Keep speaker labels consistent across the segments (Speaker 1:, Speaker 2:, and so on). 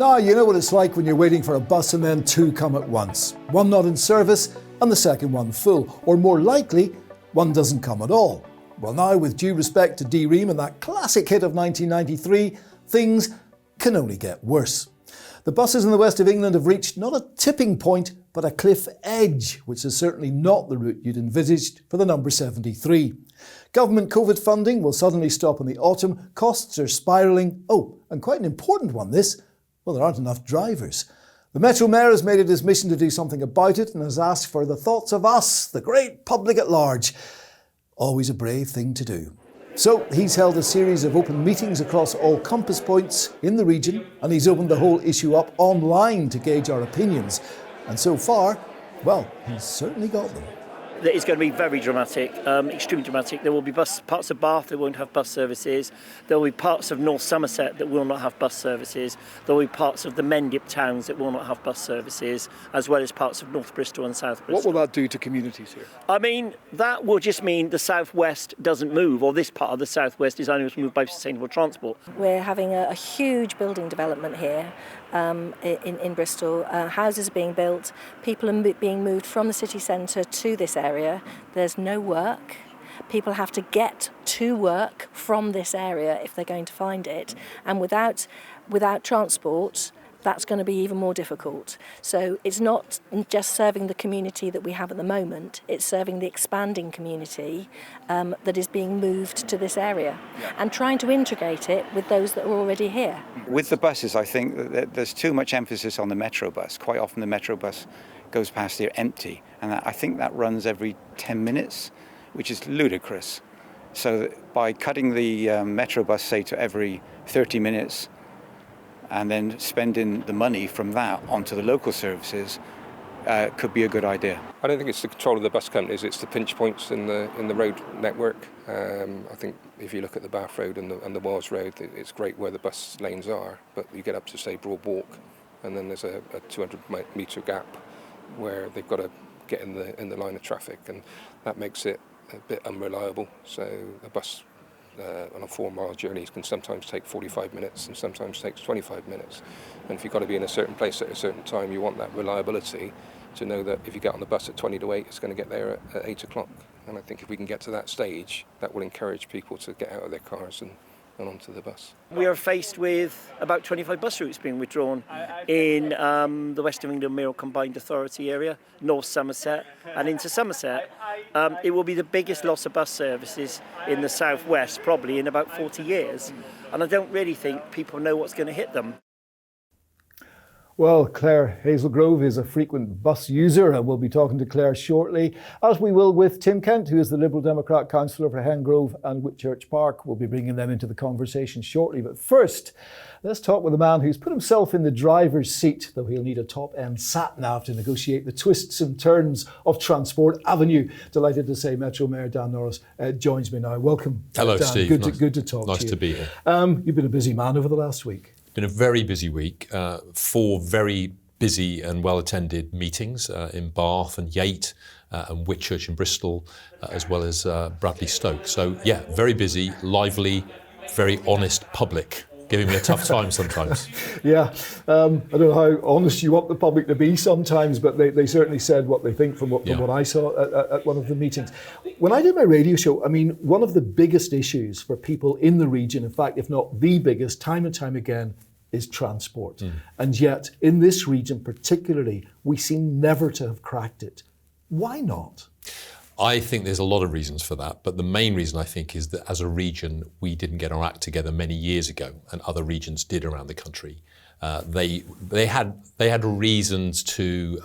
Speaker 1: Now, you know what it's like when you're waiting for a bus and then two come at once. One not in service and the second one full. Or more likely, one doesn't come at all. Well, now, with due respect to Dee Ream and that classic hit of 1993, things can only get worse. The buses in the west of England have reached not a tipping point, but a cliff edge, which is certainly not the route you'd envisaged for the number 73. Government COVID funding will suddenly stop in the autumn, costs are spiralling. Oh, and quite an important one, this. Well, there aren't enough drivers. The Metro Mayor has made it his mission to do something about it and has asked for the thoughts of us, the great public at large. Always a brave thing to do. So he's held a series of open meetings across all compass points in the region, and he's opened the whole issue up online to gauge our opinions. And so far, well, he's certainly got them.
Speaker 2: It's going to be very dramatic, extremely dramatic. There will be parts of Bath that won't have bus services. There will be parts of North Somerset that will not have bus services. There will be parts of the Mendip towns that will not have bus services, as well as parts of North Bristol and South Bristol.
Speaker 3: What will that do to communities here?
Speaker 2: I mean, that will just mean the southwest doesn't move, or this part of the southwest is only moved by sustainable transport.
Speaker 4: We're having a huge building development here in Bristol. Houses are being built. People are being moved from the city centre to this area. There's no work. People have to get to work from this area if they're going to find it. And without transport, that's going to be even more difficult. So it's not just serving the community that we have at the moment, it's serving the expanding community that is being moved to this area and trying to integrate it with those that are already here.
Speaker 5: With the buses, I think that there's too much emphasis on the Metro bus. Quite often the Metro bus goes past here empty, and I think that runs every 10 minutes, which is ludicrous. So by cutting the Metro bus, say, to every 30 minutes, and then spending the money from that onto the local services could be a good idea.
Speaker 6: I don't think it's the control of the bus companies, it's the pinch points in the road network. I think if you look at the Bath Road and the Wells Road, it's great where the bus lanes are, but you get up to, say, Broad Walk, and then there's a 200 metre gap where they've got to get in the line of traffic, and that makes it a bit unreliable. So a bus on a 4-mile journey can sometimes take 45 minutes and sometimes takes 25 minutes. And if you've got to be in a certain place at a certain time, you want that reliability to know that if you get on the bus at 20 to 8, it's going to get there at 8 o'clock. And I think if we can get to that stage, that will encourage people to get out of their cars and onto the bus.
Speaker 2: We are faced with about 25 bus routes being withdrawn in the West of England Mayoral Combined Authority area, North Somerset and into Somerset. It will be the biggest loss of bus services in the southwest probably in about 40 years, and I don't really think people know what's going to hit them.
Speaker 1: Well, Claire Hazelgrove is a frequent bus user, and we'll be talking to Claire shortly, as we will with Tim Kent, who is the Liberal Democrat councillor for Hengrove and Whitchurch Park. We'll be bringing them into the conversation shortly. But first, let's talk with a man who's put himself in the driver's seat, though he'll need a top-end sat-nav to negotiate the twists and turns of Transport Avenue. Delighted to say Metro Mayor Dan Norris joins me now. Welcome.
Speaker 7: Hello,
Speaker 1: Dan.
Speaker 7: Steve.
Speaker 1: Good to talk to you.
Speaker 7: Nice to be here.
Speaker 1: You've been a busy man over the last week.
Speaker 7: Been a very busy week, 4 very busy and well-attended meetings in Bath and Yate and Whitchurch and Bristol, as well as Bradley Stoke. So yeah, very busy, lively, very honest public, giving me a tough time sometimes.
Speaker 1: Yeah, I don't know how honest you want the public to be sometimes, but they certainly said what they think from what I saw at one of the meetings. When I did my radio show, I mean, one of the biggest issues for people in the region, in fact, if not the biggest, time and time again, is transport. And yet, in this region particularly, we seem never to have cracked it. Why not?
Speaker 7: I think there's a lot of reasons for that, but the main reason I think is that as a region, we didn't get our act together many years ago, and other regions did around the country. They had reasons to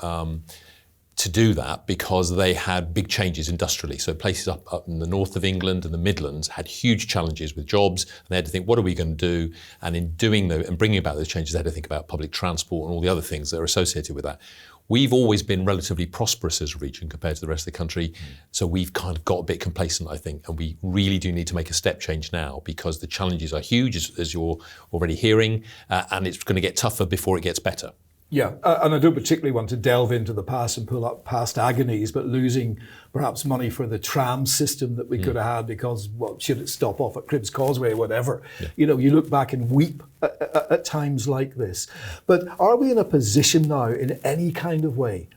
Speaker 7: do that because they had big changes industrially. So places up in the north of England and the Midlands had huge challenges with jobs, and they had to think, what are we going to do? And in doing and bringing about those changes, they had to think about public transport and all the other things that are associated with that. We've always been relatively prosperous as a region compared to the rest of the country, so we've kind of got a bit complacent, I think, and we really do need to make a step change now because the challenges are huge, as you're already hearing, and it's going to get tougher before it gets better.
Speaker 1: Yeah, and I don't particularly want to delve into the past and pull up past agonies, but losing perhaps money for the tram system that we could have had because, well, should it stop off at Cribbs Causeway or whatever? Yeah. You know, you look back and weep at times like this. But are we in a position now in any kind of way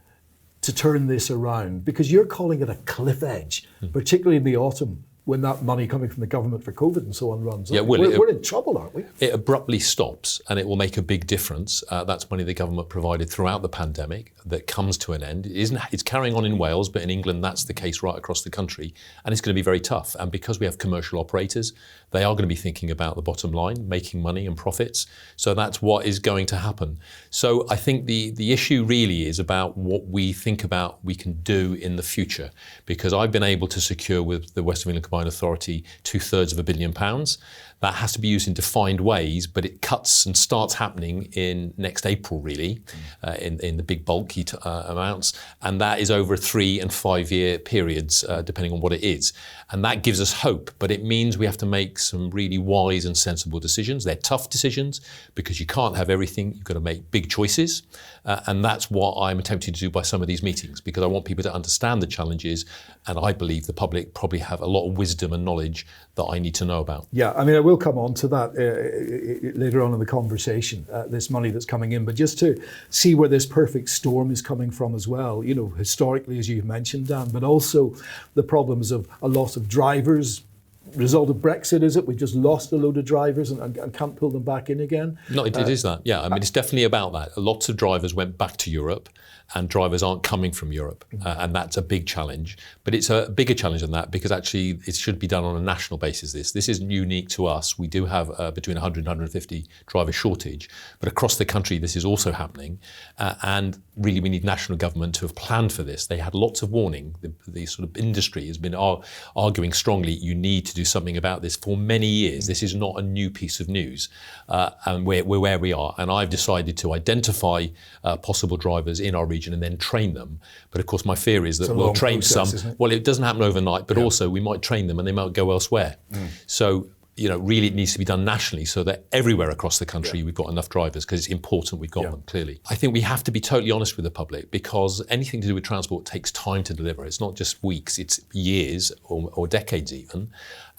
Speaker 1: to turn this around? Because you're calling it a cliff edge, particularly in the autumn, when that money coming from the government for COVID and so on runs out. We're in trouble, aren't we?
Speaker 7: It abruptly stops, and it will make a big difference. That's money the government provided throughout the pandemic that comes to an end. It's carrying on in Wales, but in England that's the case right across the country, and it's going to be very tough. And because we have commercial operators, they are going to be thinking about the bottom line, making money and profits. So that's what is going to happen. So I think the issue really is about what we think about we can do in the future, because I've been able to secure with the West of England Combined Authority £2/3 billion. That has to be used in defined ways, but it cuts and starts happening in next April, really, in the big bulky amounts. And that is over 3 and 5 year periods, depending on what it is. And that gives us hope, but it means we have to make some really wise and sensible decisions. They're tough decisions because you can't have everything. You've got to make big choices. And that's what I'm attempting to do by some of these meetings, because I want people to understand the challenges. And I believe the public probably have a lot of wisdom and knowledge that I need to know about.
Speaker 1: Yeah, I mean, I will come on to that later on in the conversation, this money that's coming in, but just to see where this perfect storm is coming from as well, you know, historically, as you mentioned, Dan, but also the problems of a loss of drivers. Result of Brexit, is it? We just lost a load of drivers and can't pull them back in again?
Speaker 7: No, it is that. Yeah, I mean, it's definitely about that. Lots of drivers went back to Europe and drivers aren't coming from Europe. And that's a big challenge. But it's a bigger challenge than that because actually it should be done on a national basis. This isn't unique to us. We do have between 100 and 150 driver shortage. But across the country, this is also happening. And really, we need national government to have planned for this. They had lots of warning. The sort of industry has been arguing strongly, you need to do something about this for many years. This is not a new piece of news. And we're where we are. And I've decided to identify possible drivers in our region and then train them. But of course, my fear is that we'll train some. Well, it doesn't happen overnight, but also we might train them and they might go elsewhere. So, you know, really it needs to be done nationally so that everywhere across the country we've got enough drivers, because it's important we've got them, clearly. I think we have to be totally honest with the public, because anything to do with transport takes time to deliver. It's not just weeks, it's years or decades even.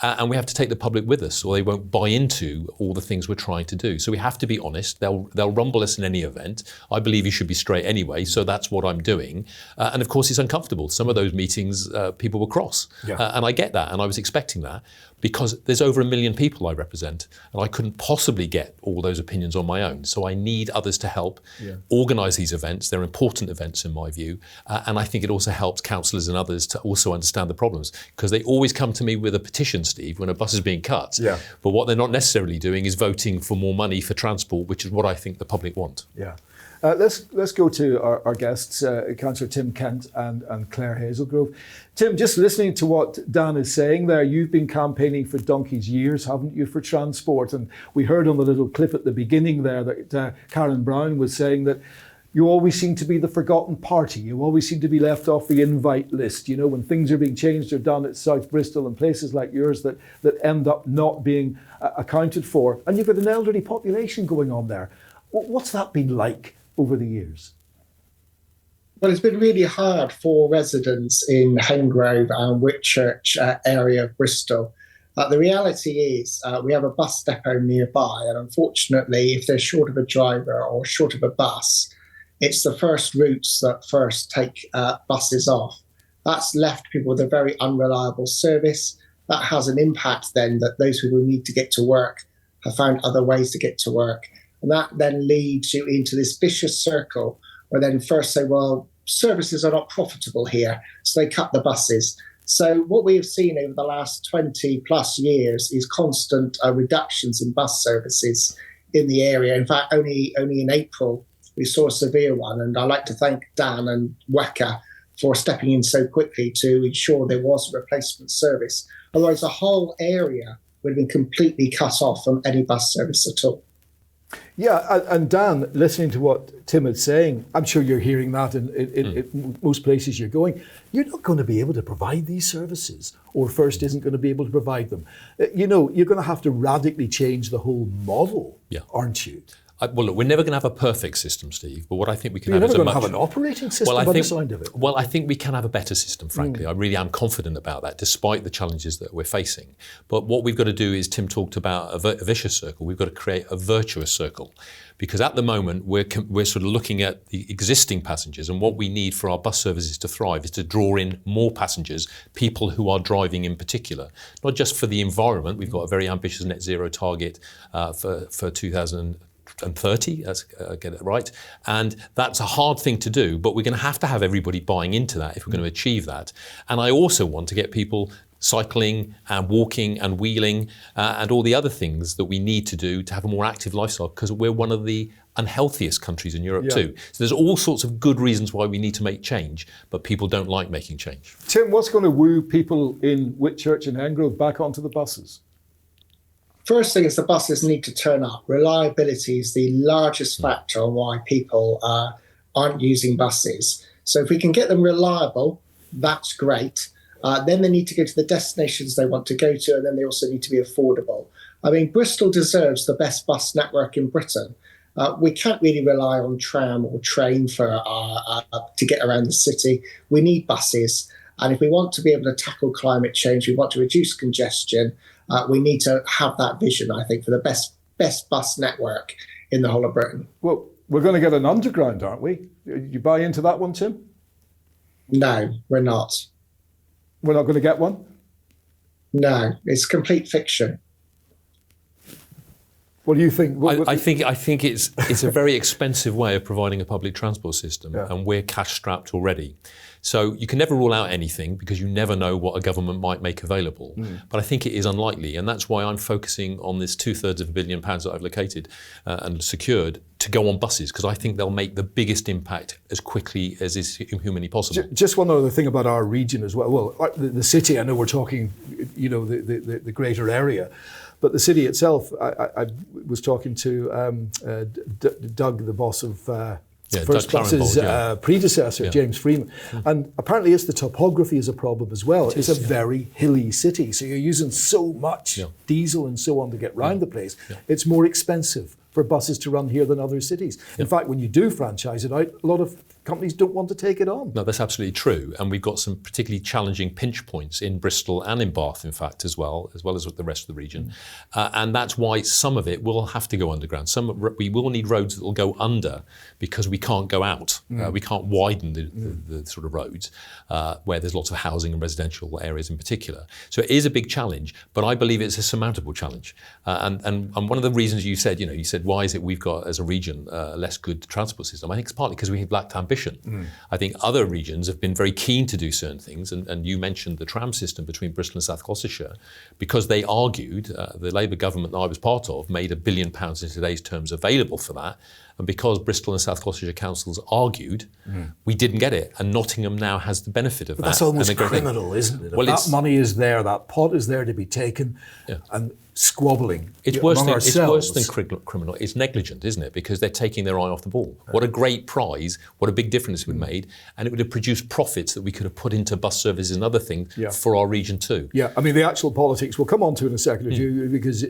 Speaker 7: And we have to take the public with us or they won't buy into all the things we're trying to do. So we have to be honest. They'll rumble us in any event. I believe you should be straight anyway, so that's what I'm doing. And of course, it's uncomfortable. Some of those meetings, people will cross. And I get that, and I was expecting that, because there's over 1 million people I represent, and I couldn't possibly get all those opinions on my own. So I need others to help organise these events. They're important events in my view. And I think it also helps councillors and others to also understand the problems, because they always come to me with a petition, Steve, when a bus is being cut. But what they're not necessarily doing is voting for more money for transport, which is what I think the public want.
Speaker 1: Let's go to our guests, Councillor Tim Kent and Claire Hazelgrove. Tim, just listening to what Dan is saying there, you've been campaigning for donkey's years, haven't you, for transport? And we heard on the little clip at the beginning there that Karen Brown was saying that you always seem to be the forgotten party. You always seem to be left off the invite list. You know, when things are being changed or done at South Bristol and places like yours that end up not being accounted for. And you've got an elderly population going on there. What's that been like over the years?
Speaker 3: Well, it's been really hard for residents in Hengrove and Whitchurch area of Bristol. The reality is we have a bus depot nearby, and unfortunately, if they're short of a driver or short of a bus, it's the first routes that first take buses off. That's left people with a very unreliable service. That has an impact then that those people who need to get to work have found other ways to get to work. And that then leads you into this vicious circle where then first say, well, services are not profitable here, so they cut the buses. So what we have seen over the last 20 plus years is constant reductions in bus services in the area. In fact, only in April, we saw a severe one. And I'd like to thank Dan and WECA for stepping in so quickly to ensure there was a replacement service. Otherwise, the whole area would have been completely cut off from any bus service at all.
Speaker 1: Yeah, and Dan, listening to what Tim is saying, I'm sure you're hearing that in most places you're going. You're not going to be able to provide these services, or First isn't going to be able to provide them. You know, you're going to have to radically change the whole model, aren't you?
Speaker 7: Well, look, we're never going to have a perfect system, Steve, but what I think we can
Speaker 1: You're
Speaker 7: have
Speaker 1: never
Speaker 7: is
Speaker 1: going to have an operating system by the sound of it.
Speaker 7: Well, I think we can have a better system, frankly. I really am confident about that, despite the challenges that we're facing. But what we've got to do is, Tim talked about a vicious circle. We've got to create a virtuous circle. Because at the moment, we're sort of looking at the existing passengers, and what we need for our bus services to thrive is to draw in more passengers, people who are driving in particular. Not just for the environment. We've got a very ambitious net zero target for 2030, let's get it right. And that's a hard thing to do, but we're going to have everybody buying into that if we're going to achieve that. And I also want to get people cycling and walking and wheeling and all the other things that we need to do to have a more active lifestyle, because we're one of the unhealthiest countries in Europe too. So there's all sorts of good reasons why we need to make change, but people don't like making change.
Speaker 1: Tim, what's going to woo people in Whitchurch and Hengrove back onto the buses?
Speaker 3: First thing is the buses need to turn up. Reliability is the largest factor on why people aren't using buses. So if we can get them reliable, that's great. Then they need to go to the destinations they want to go to, and then they also need to be affordable. I mean, Bristol deserves the best bus network in Britain. We can't really rely on tram or train to get around the city. We need buses. And if we want to be able to tackle climate change, we want to reduce congestion, we need to have that vision, I think, for the best bus network in the whole of Britain.
Speaker 1: Well, we're going to get an underground, aren't we? You buy into that one, Tim?
Speaker 3: No, we're not.
Speaker 1: We're not going to get one?
Speaker 3: No, it's complete fiction.
Speaker 1: What do you think?
Speaker 7: I think it's a very expensive way of providing a public transport system, and we're cash strapped already. So you can never rule out anything because you never know what a government might make available. But I think it is unlikely, and that's why I'm focusing on this £2/3 of £1 billion that I've located and secured to go on buses, because I think they'll make the biggest impact as quickly as is humanly possible.
Speaker 1: Just one other thing about our region as well. Well, the city, I know we're talking, the greater area, but the city itself, I was talking to Doug, the boss of First Bus's predecessor, James Freeman, and apparently it's the topography is a problem as well. It's a very hilly city, so you're using so much diesel and so on to get round the place. It's more expensive for buses to run here than other cities. In fact, when you do franchise it out, a lot of companies don't want to take it on.
Speaker 7: No, that's absolutely true. And we've got some particularly challenging pinch points in Bristol and in Bath, in fact, as well as with the rest of the region. And that's why some of it will have to go underground. We will need roads that will go under because we can't go out. We can't widen the sort of roads where there's lots of housing and residential areas in particular. So it is a big challenge, but I believe it's a surmountable challenge. And one of the reasons you said, why is it we've got, as a region, a less good transport system? I think it's partly because we have lacked ambition. I think other regions have been very keen to do certain things, and you mentioned the tram system between Bristol and South Gloucestershire, because they argued, the Labour government that I was part of made £1 billion in today's terms available for that, and because Bristol and South Gloucestershire councils argued, we didn't get it, and Nottingham now has the benefit of that.
Speaker 1: That's almost criminal, isn't it? Well, that money is there, that pot is there to be taken, and squabbling
Speaker 7: it's worse than criminal. It's negligent, isn't it? Because they're taking their eye off the ball. What a great prize, what a big difference it would have made, and it would have produced profits that we could have put into bus services and other things for our region too.
Speaker 1: Yeah, I mean, the actual politics we'll come on to in a second or two, because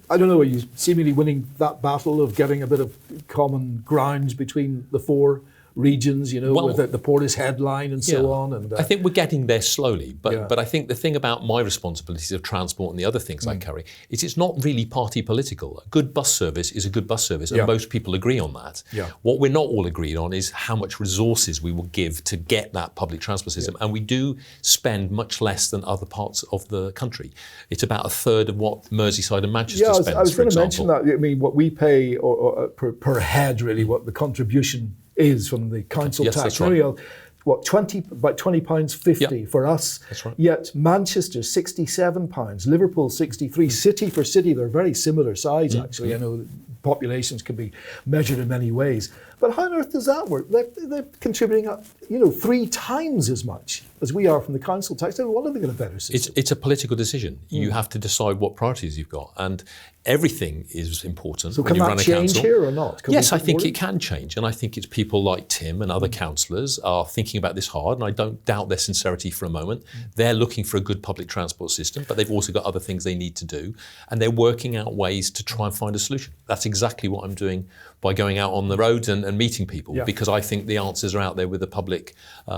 Speaker 1: I don't know, are you seemingly winning that battle of getting a bit of common grounds between the four regions, with the Portishead line and so on? And
Speaker 7: I think we're getting there slowly, but I think the thing about my responsibilities of transport and the other things I carry is it's not really party political. A good bus service is a good bus service, and most people agree on that. What we're not all agreed on is how much resources we will give to get that public transport system, and we do spend much less than other parts of the country. It's about a third of what Merseyside and Manchester spends,
Speaker 1: I was going to mention that. I mean, what we pay per head, really, what the contribution is from the council tax.
Speaker 7: That's right.
Speaker 1: About £20.50 for us.
Speaker 7: That's right.
Speaker 1: Yet Manchester £67, Liverpool 63. City for city, they're very similar size actually. I know populations can be measured in many ways. But how on earth does that work? They're contributing, 3 times as much as we are from the council tax. What have they got a better system?
Speaker 7: It's a political decision. You have to decide what priorities you've got, and everything is important.
Speaker 1: So
Speaker 7: when
Speaker 1: can
Speaker 7: you
Speaker 1: that
Speaker 7: run a
Speaker 1: change
Speaker 7: council.
Speaker 1: here or not?
Speaker 7: Yes, I think it can change, and I think it's people like Tim and other councillors are thinking about this hard, and I don't doubt their sincerity for a moment. They're looking for a good public transport system, but they've also got other things they need to do, and they're working out ways to try and find a solution. That's exactly what I'm doing by going out on the roads and meeting people, because I think the answers are out there with the public,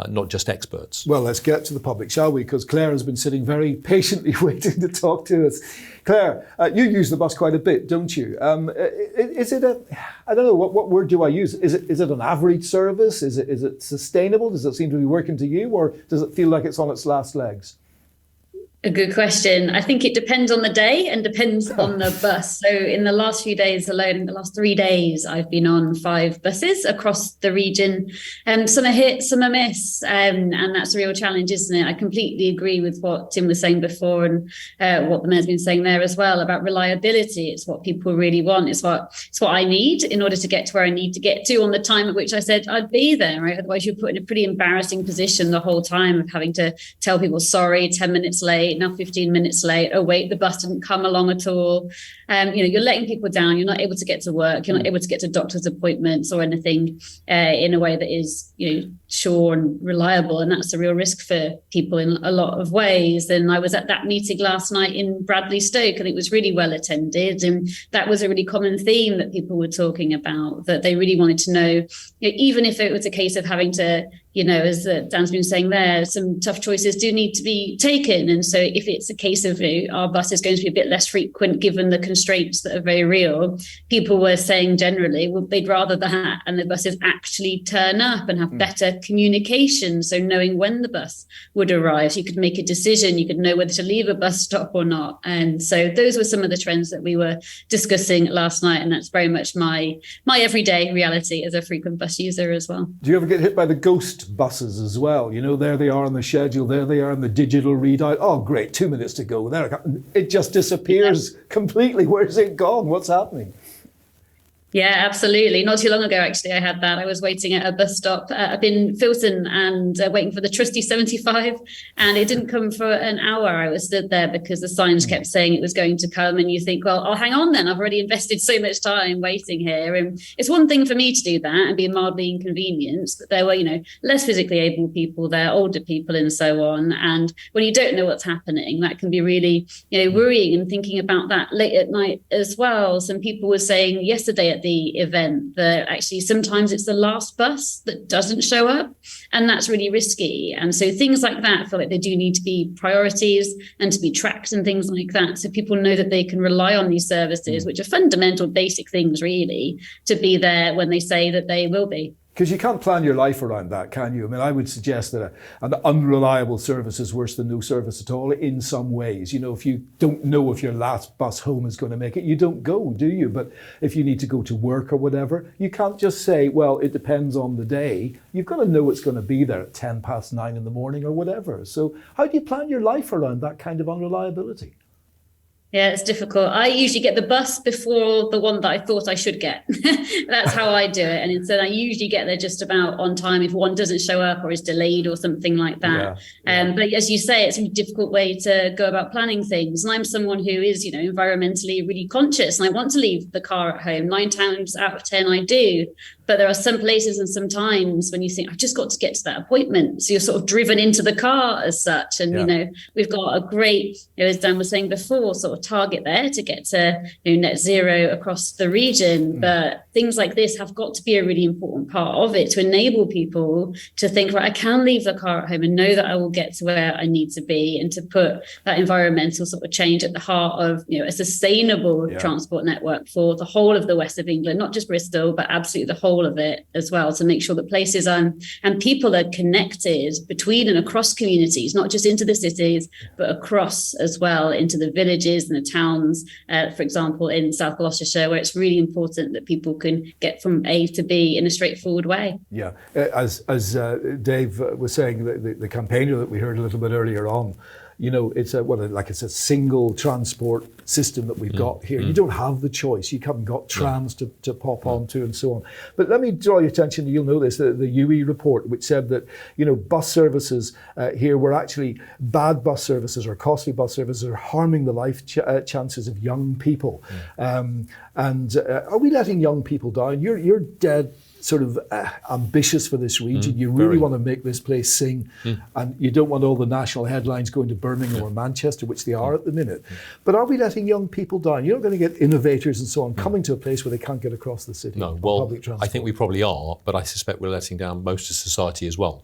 Speaker 7: not just experts.
Speaker 1: Well, let's get to the public, shall we? Because Claire has been sitting very patiently waiting to talk to us. Claire, you use the bus quite a bit, don't you? Is it I don't know, what word do I use? Is it an average service? Is it sustainable? Does it seem to be working to you, or does it feel like it's on its last legs?
Speaker 8: A good question. I think it depends on the day and depends on the bus. So in the last few days alone, in the last 3 days, I've been on 5 buses across the region. Some are hit, some are miss. And that's a real challenge, isn't it? I completely agree with what Tim was saying before and what the mayor's been saying there as well about reliability. It's what people really want. It's what I need in order to get to where I need to get to on the time at which I said I'd be there, right? Otherwise you're put in a pretty embarrassing position the whole time of having to tell people, sorry, 10 minutes late, now 15 minutes late. Oh, wait, the bus didn't come along at all. You're letting people down. You're not able to get to work. You're not able to get to doctor's appointments or anything in a way that is, sure and reliable. And that's a real risk for people in a lot of ways. And I was at that meeting last night in Bradley Stoke, and it was really well attended. And that was a really common theme that people were talking about, that they really wanted to know, even if it was a case of having to, as Dan's been saying there, some tough choices do need to be taken. And so if it's a case of our bus is going to be a bit less frequent given the constraints that are very real, people were saying generally, well, they'd rather that and the buses actually turn up and have better communication. So knowing when the bus would arrive, so you could make a decision, you could know whether to leave a bus stop or not. And so those were some of the trends that we were discussing last night. And that's very much my everyday reality as a frequent bus user as well.
Speaker 1: Do you ever get hit by the ghost buses as well? There they are on the schedule, there they are on the digital readout. Oh, great, 2 minutes to go. There it just disappears completely. Where's it gone? What's happening?
Speaker 8: Yeah, absolutely. Not too long ago, actually, I had that. I was waiting at a bus stop up in Filton and waiting for the trusty 75, and it didn't come for an hour. I was stood there because the signs kept saying it was going to come, and you think, well, I'll hang on then. I've already invested so much time waiting here. And it's one thing for me to do that and be mildly inconvenienced, but there were, less physically able people there, older people and so on. And when you don't know what's happening, that can be really, worrying, and thinking about that late at night as well. Some people were saying yesterday at the event that actually sometimes it's the last bus that doesn't show up, and that's really risky. And so things like that, I feel like they do need to be priorities and to be tracked and things like that, so people know that they can rely on these services, which are fundamental basic things really, to be there when they say that they will be.
Speaker 1: Because you can't plan your life around that, can you? I mean, I would suggest that an unreliable service is worse than no service at all in some ways. If you don't know if your last bus home is going to make it, you don't go, do you? But if you need to go to work or whatever, you can't just say, well, it depends on the day. You've got to know it's going to be there at 9:10 in the morning or whatever. So how do you plan your life around that kind of unreliability?
Speaker 8: Yeah, it's difficult. I usually get the bus before the one that I thought I should get. That's how I do it. And instead, I usually get there just about on time if one doesn't show up or is delayed or something like that. Yeah. But as you say, it's a difficult way to go about planning things. And I'm someone who is, environmentally really conscious, and I want to leave the car at home. 9 times out of 10, I do. But there are some places and some times when you think, I've just got to get to that appointment. So you're sort of driven into the car as such. And, we've got a great, as Dan was saying before, sort of target there to get to net zero across the region. But things like this have got to be a really important part of it to enable people to think, right, I can leave the car at home and know that I will get to where I need to be, and to put that environmental sort of change at the heart of, a sustainable transport network for the whole of the west of England, not just Bristol, but absolutely the whole of it as well, to make sure that places and people are connected between and across communities, not just into the cities, but across as well into the villages and the towns, for example, in South Gloucestershire, where it's really important that people can get from A to B in a straightforward way. Yeah, as Dave was saying, the campaigner that we heard a little bit earlier on,
Speaker 1: it's a single transport system that we've got here. You don't have the choice. You haven't got trams to pop onto and so on. But let me draw your attention, you'll know this, the UE report, which said that, bus services here were actually bad bus services or costly bus services are harming the life chances of young people. Are we letting young people down? You're dead sort of ambitious for this region. You really want to make this place sing, and you don't want all the national headlines going to Birmingham or Manchester, which they are at the minute. But are we letting young people down? You're not going to get innovators and so on coming to a place where they can't get across the city.
Speaker 7: No, well, I think we probably are, but I suspect we're letting down most of society as well.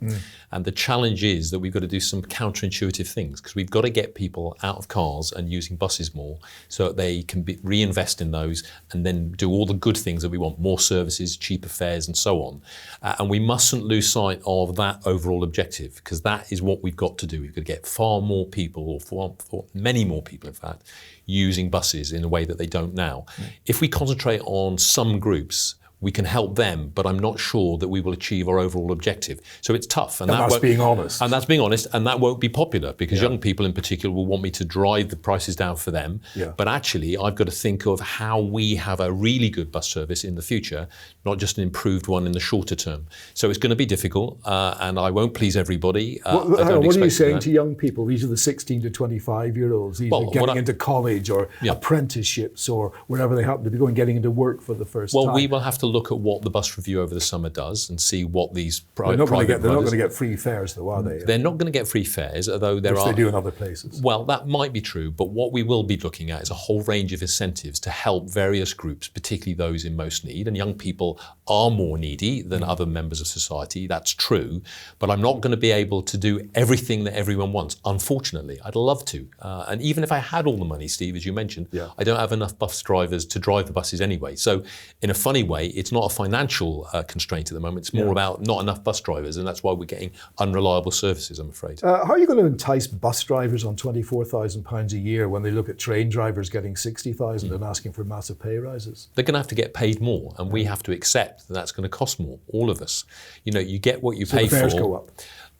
Speaker 7: And the challenge is that we've got to do some counterintuitive things, because we've got to get people out of cars and using buses more so that they can reinvest in those and then do all the good things that we want, more services, cheaper fares and so on. And we mustn't lose sight of that overall objective, because that is what we've got to do. We've got to get far more people, or for many more people in fact, using buses in a way that they don't now. If we concentrate on some groups, we can help them, but I'm not sure that we will achieve our overall objective. So it's tough.
Speaker 1: And that's being honest.
Speaker 7: And that's being honest, and that won't be popular, because young people in particular will want me to drive the prices down for them. But actually, I've got to think of how we have a really good bus service in the future, not just an improved one in the shorter term. So it's going to be difficult, and I won't please everybody.
Speaker 1: What are you saying to young people? These are the 16 to 25-year-olds, either getting into college or apprenticeships or wherever they happen to be going, getting into work for the first time.
Speaker 7: Well, we will have to look at what the bus review over the summer does and see what these private
Speaker 1: They're not going to get free fares, though, are they?
Speaker 7: They're not going to get free fares, although there are.
Speaker 1: Which they do in other places.
Speaker 7: Well, that might be true, but what we will be looking at is a whole range of incentives to help various groups, particularly those in most need. And young people are more needy than other members of society. That's true, but I'm not going to be able to do everything that everyone wants. Unfortunately, I'd love to, and even if I had all the money, Steve, as you mentioned, I don't have enough bus drivers to drive the buses anyway. So, in a funny way, it's not a financial constraint at the moment. It's more about not enough bus drivers, and that's why we're getting unreliable services, I'm afraid.
Speaker 1: How are you going to entice bus drivers on £24,000 a year when they look at train drivers getting 60,000 and asking for massive pay rises?
Speaker 7: They're going to have to get paid more, and we have to accept that that's going to cost more, all of us. You get what you pay
Speaker 1: the fares
Speaker 7: for.
Speaker 1: Go up.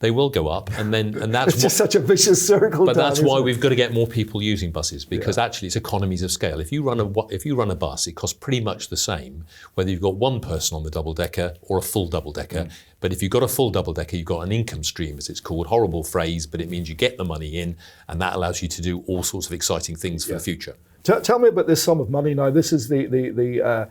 Speaker 7: They will go up, and that's
Speaker 1: it's just such a vicious circle.
Speaker 7: But that's why we've got to get more people using buses, because actually it's economies of scale. If you run a bus, it costs pretty much the same whether you've got one person on the double decker or a full double decker. But if you've got a full double decker, you've got an income stream, as it's called. Horrible phrase, but it means you get the money in, and that allows you to do all sorts of exciting things for the future.
Speaker 1: Tell me about this sum of money now. This is the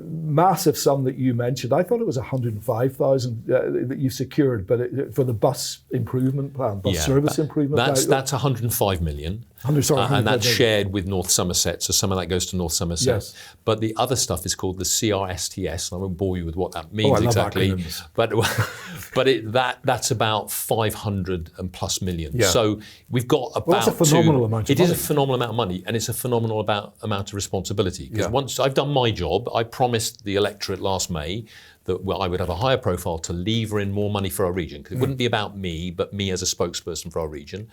Speaker 1: massive sum that you mentioned. I thought it was 105,000 that you secured, but for the bus improvement plan, service improvement plan. That's
Speaker 7: 105 million. And that's shared with North Somerset, so some of that goes to North Somerset.
Speaker 1: Yes.
Speaker 7: But the other stuff is called the CRSTS, and I won't bore you with what that means
Speaker 1: I love
Speaker 7: exactly.
Speaker 1: Acronyms.
Speaker 7: But that's about 500 and plus million. Yeah. So we've got about
Speaker 1: that's a phenomenal amount of money.
Speaker 7: It is a phenomenal amount of money, and it's a phenomenal amount of responsibility. Because once I've done my job, I promised the electorate last May that I would have a higher profile to lever in more money for our region. Because it wouldn't be about me, but me as a spokesperson for our region.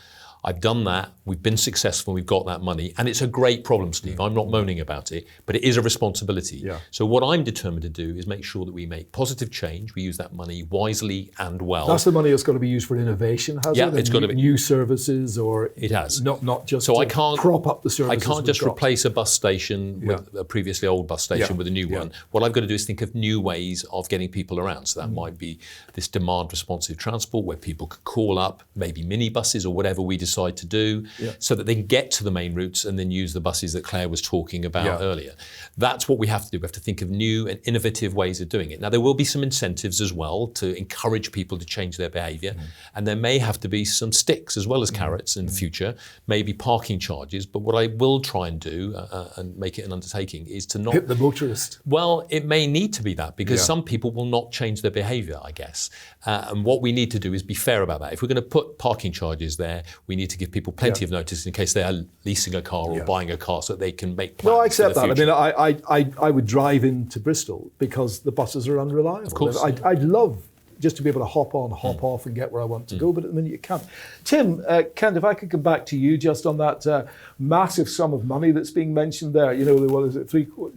Speaker 7: I've done that, we've been successful, we've got that money, and it's a great problem, Steve. I'm not moaning about it, but it is a responsibility.
Speaker 1: Yeah.
Speaker 7: So what I'm determined to do is make sure that we make positive change, we use that money wisely and well.
Speaker 1: That's the money that's got to be used for innovation, has it?
Speaker 7: It's got to be.
Speaker 1: New services, or
Speaker 7: it has.
Speaker 1: Not just
Speaker 7: so I can't
Speaker 1: prop up the services.
Speaker 7: I can't just replace a bus station with a previously old bus station with a new one. What I've got to do is think of new ways of getting people around. So that might be this demand responsive transport where people could call up, maybe minibuses or whatever we decide to do. So that they can get to the main routes and then use the buses that Claire was talking about earlier. That's what we have to do. We have to think of new and innovative ways of doing it. Now, there will be some incentives as well to encourage people to change their behaviour. And there may have to be some sticks as well as carrots in the future, maybe parking charges. But what I will try and do, and make it an undertaking, is to not...
Speaker 1: hit the motorist.
Speaker 7: Well, it may need to be that, because some people will not change their behaviour, I guess. And what we need to do is be fair about that. If we're going to put parking charges there, we need to give people plenty of notice in case they are leasing a car or buying a car, so that they can make plans.
Speaker 1: No, I accept that.
Speaker 7: Future.
Speaker 1: I mean, I would drive into Bristol because the buses are unreliable.
Speaker 7: Of course.
Speaker 1: I'd love just to be able to hop on, hop off and get where I want to go, but at the minute you can't. Tim, Kent, if I could come back to you just on that massive sum of money that's being mentioned there. You know, what is it?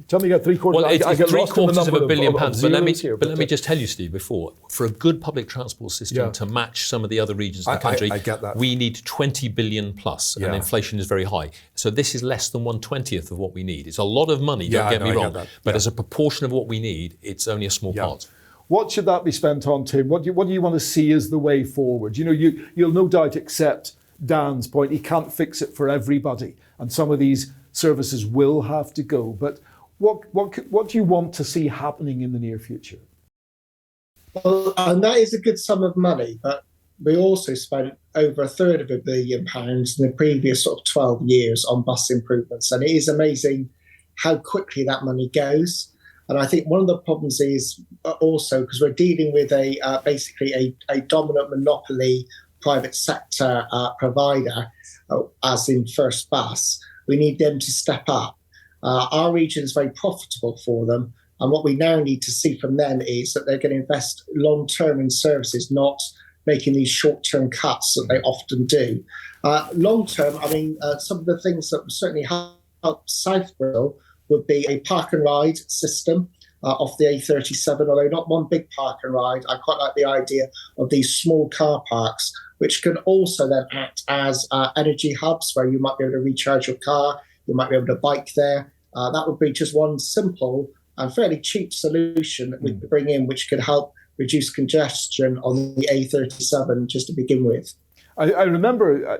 Speaker 1: Tell me you got $750 million.
Speaker 7: Well, it's £750 million. Let me just tell you, Steve, before, for a good public transport system to match some of the other regions of the country,
Speaker 1: I get that.
Speaker 7: we need 20 billion plus, and inflation is very high. So this is less than 1/20th of what we need. It's a lot of money, don't get me wrong, but as a proportion of what we need, it's only a small part.
Speaker 1: What should that be spent on, Tim? What do you want to see as the way forward? You know, you'll no doubt accept Dan's point. He can't fix it for everybody, and some of these services will have to go. But what do you want to see happening in the near future?
Speaker 3: Well, and that is a good sum of money, but we also spent over £1/3 billion in the previous sort of 12 years on bus improvements, and it is amazing how quickly that money goes. And I think one of the problems is also because we're dealing with basically a dominant monopoly private sector provider, as in First Bus. We need them to step up. Our region is very profitable for them. And what we now need to see from them is that they're going to invest long-term in services, not making these short-term cuts that they often do. Long-term, I mean, some of the things that would certainly help South Bristol would be a park and ride system off the A37, although not one big park and ride. I quite like the idea of these small car parks, which can also then act as energy hubs where you might be able to recharge your car, you might be able to bike there. That would be just one simple and fairly cheap solution that we could bring in, which could help reduce congestion on the A37 just to begin with.
Speaker 1: I remember,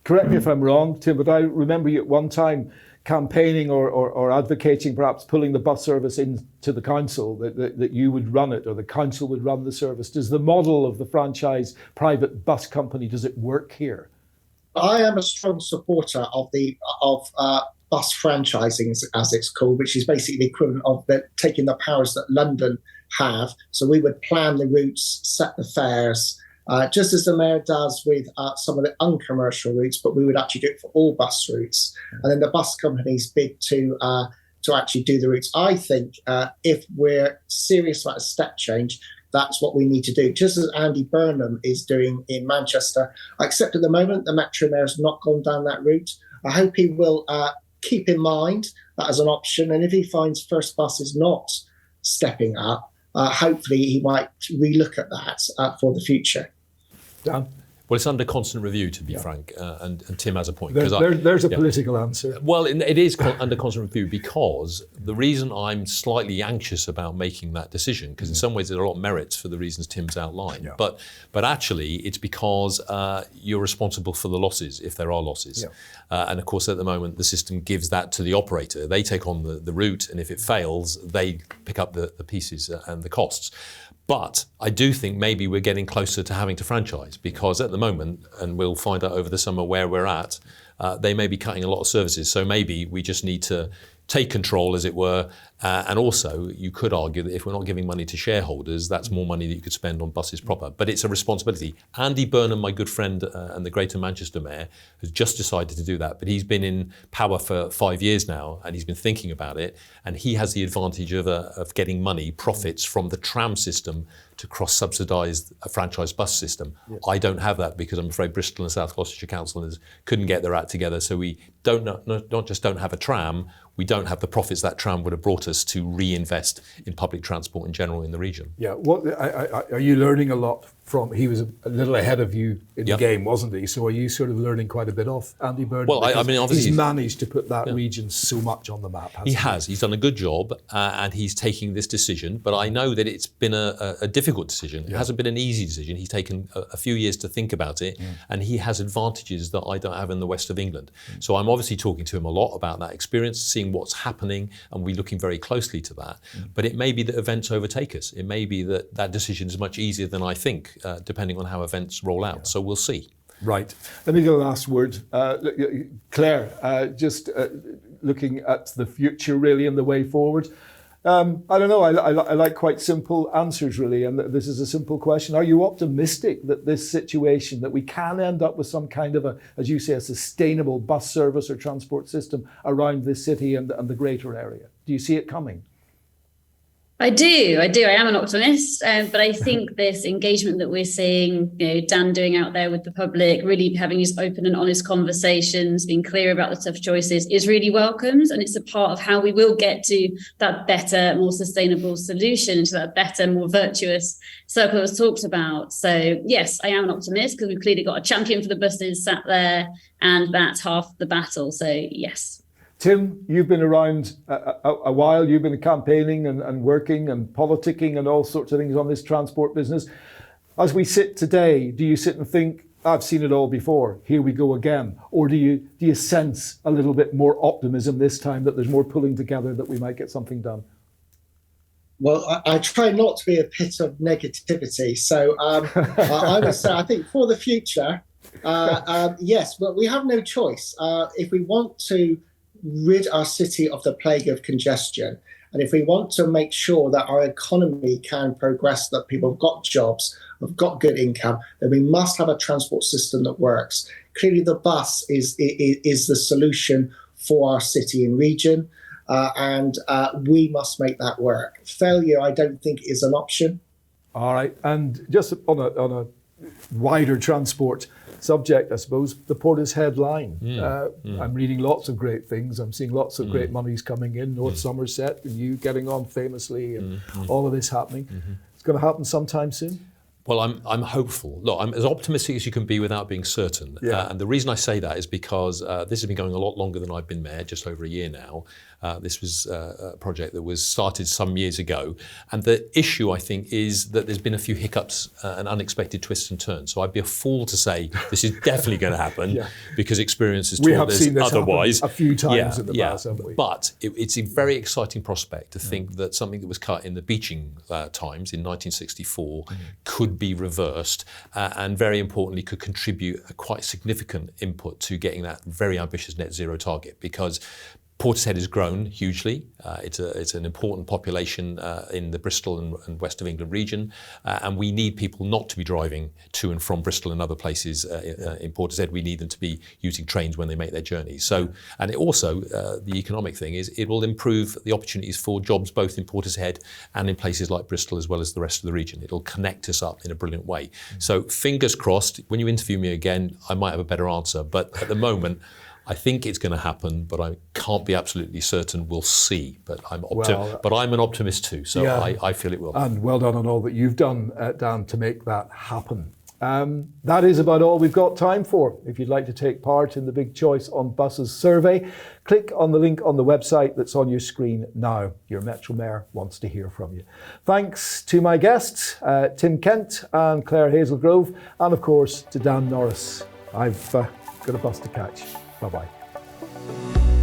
Speaker 1: correct me if I'm wrong, Tim, but I remember you at one time campaigning or advocating perhaps pulling the bus service into the council, that you would run it or the council would run the service. Does the model of the franchise private bus company, does it work here?
Speaker 3: I am a strong supporter of bus franchising, as it's called, which is basically the equivalent of taking the powers that London have. So we would plan the routes, set the fares, just as the mayor does with some of the uncommercial routes, but we would actually do it for all bus routes. And then the bus companies bid to actually do the routes. I think if we're serious about a step change, that's what we need to do. Just as Andy Burnham is doing in Manchester, except at the moment, the Metro Mayor has not gone down that route. I hope he will keep in mind that as an option. And if he finds First Bus is not stepping up, hopefully he might relook at that for the future.
Speaker 1: Dan?
Speaker 7: Well, it's under constant review, to be frank, and Tim has a point.
Speaker 1: There's a political answer.
Speaker 7: Well, it is under constant review because the reason I'm slightly anxious about making that decision, because in some ways there are a lot of merits for the reasons Tim's outlined, but actually it's because you're responsible for the losses, if there are losses. And of course, at the moment, the system gives that to the operator. They take on the route, and if it fails, they pick up the pieces and the costs. But I do think maybe we're getting closer to having to franchise, because at the moment, and we'll find out over the summer where we're at, they may be cutting a lot of services. So maybe we just need to take control, as it were. And also, you could argue that if we're not giving money to shareholders, that's more money that you could spend on buses proper. But it's a responsibility. Andy Burnham, my good friend and the Greater Manchester Mayor, has just decided to do that. But he's been in power for 5 years now, and he's been thinking about it. And he has the advantage of getting money, profits from the tram system to cross-subsidise a franchise bus system. Yes. I don't have that because I'm afraid Bristol and South Gloucestershire councillors couldn't get their act together. So we not just don't have a tram, we don't have the profits that tram would have brought us to reinvest in public transport in general in the region.
Speaker 1: Yeah, are you learning a lot from, he was a little ahead of you in the game, wasn't he? So are you sort of learning quite a bit off Andy Burnham?
Speaker 7: Well, I mean, obviously
Speaker 1: he's managed to put that region so much on the map, hasn't he?
Speaker 7: He has. He's done a good job, and he's taking this decision. But I know that it's been a difficult decision. It hasn't been an easy decision. He's taken a few years to think about it, and he has advantages that I don't have in the west of England. So I'm obviously talking to him a lot about that experience, seeing what's happening, and we're looking very closely to that. But it may be that events overtake us. It may be that decision is much easier than I think, depending on how events roll out. So we'll see.
Speaker 1: Right. Let me go last word. Claire, just looking at the future really and the way forward. I don't know, I like quite simple answers really, and this is a simple question. Are you optimistic that this situation, that we can end up with some kind of as you say, a sustainable bus service or transport system around this city and the greater area? Do you see it coming?
Speaker 8: I do. I am an optimist, but I think this engagement that we're seeing, Dan doing out there with the public, really having these open and honest conversations, being clear about the tough choices, is really welcomed, and it's a part of how we will get to that better, more sustainable solution, to that better, more virtuous circle that was talked about. So yes, I am an optimist because we've clearly got a champion for the buses sat there, and that's half the battle. So yes.
Speaker 1: Tim, you've been around a while. You've been campaigning and working and politicking and all sorts of things on this transport business. As we sit today, do you sit and think, I've seen it all before, here we go again? Or do you sense a little bit more optimism this time, that there's more pulling together, that we might get something done?
Speaker 3: Well, I try not to be a pit of negativity. So I would say, I think for the future, yes, but we have no choice. If we want to rid our city of the plague of congestion, and if we want to make sure that our economy can progress, that people have got jobs, have got good income, then we must have a transport system that works. Clearly, the bus is the solution for our city and region, and we must make that work. Failure, I don't think, is an option.
Speaker 1: All right, and just on a wider transport subject, I suppose, the Portishead line. I'm reading lots of great things. I'm seeing lots of great monies coming in, North Somerset, and you getting on famously, and all of this happening. It's going to happen sometime soon?
Speaker 7: Well, I'm hopeful. Look, I'm as optimistic as you can be without being certain.
Speaker 1: Yeah.
Speaker 7: And the reason I say that is because this has been going a lot longer than I've been mayor, just over a year now. This was a project that was started some years ago. And the issue, I think, is that there's been a few hiccups and unexpected twists and turns. So I'd be a fool to say this is definitely going to happen because experience has taught us otherwise.
Speaker 1: A few times in the past, haven't we?
Speaker 7: But it's a very exciting prospect to think that something that was cut in the beaching times in 1964 could be reversed and, very importantly, could contribute a quite significant input to getting that very ambitious net zero target, because Portishead has grown hugely. It's an important population in the Bristol and West of England region, and we need people not to be driving to and from Bristol and other places in Portishead. We need them to be using trains when they make their journeys. So, and it also, the economic thing is, it will improve the opportunities for jobs both in Portishead and in places like Bristol, as well as the rest of the region. It'll connect us up in a brilliant way. So fingers crossed, when you interview me again, I might have a better answer, but at the moment, I think it's going to happen, but I can't be absolutely certain. We'll see. But I'm an optimist too, so I feel it will. And
Speaker 1: well done on all that you've done, Dan, to make that happen. That is about all we've got time for. If you'd like to take part in the Big Choice on Buses survey, click on the link on the website that's on your screen now. Your Metro Mayor wants to hear from you. Thanks to my guests, Tim Kent and Claire Hazelgrove, and of course to Dan Norris. I've got a bus to catch. Bye-bye.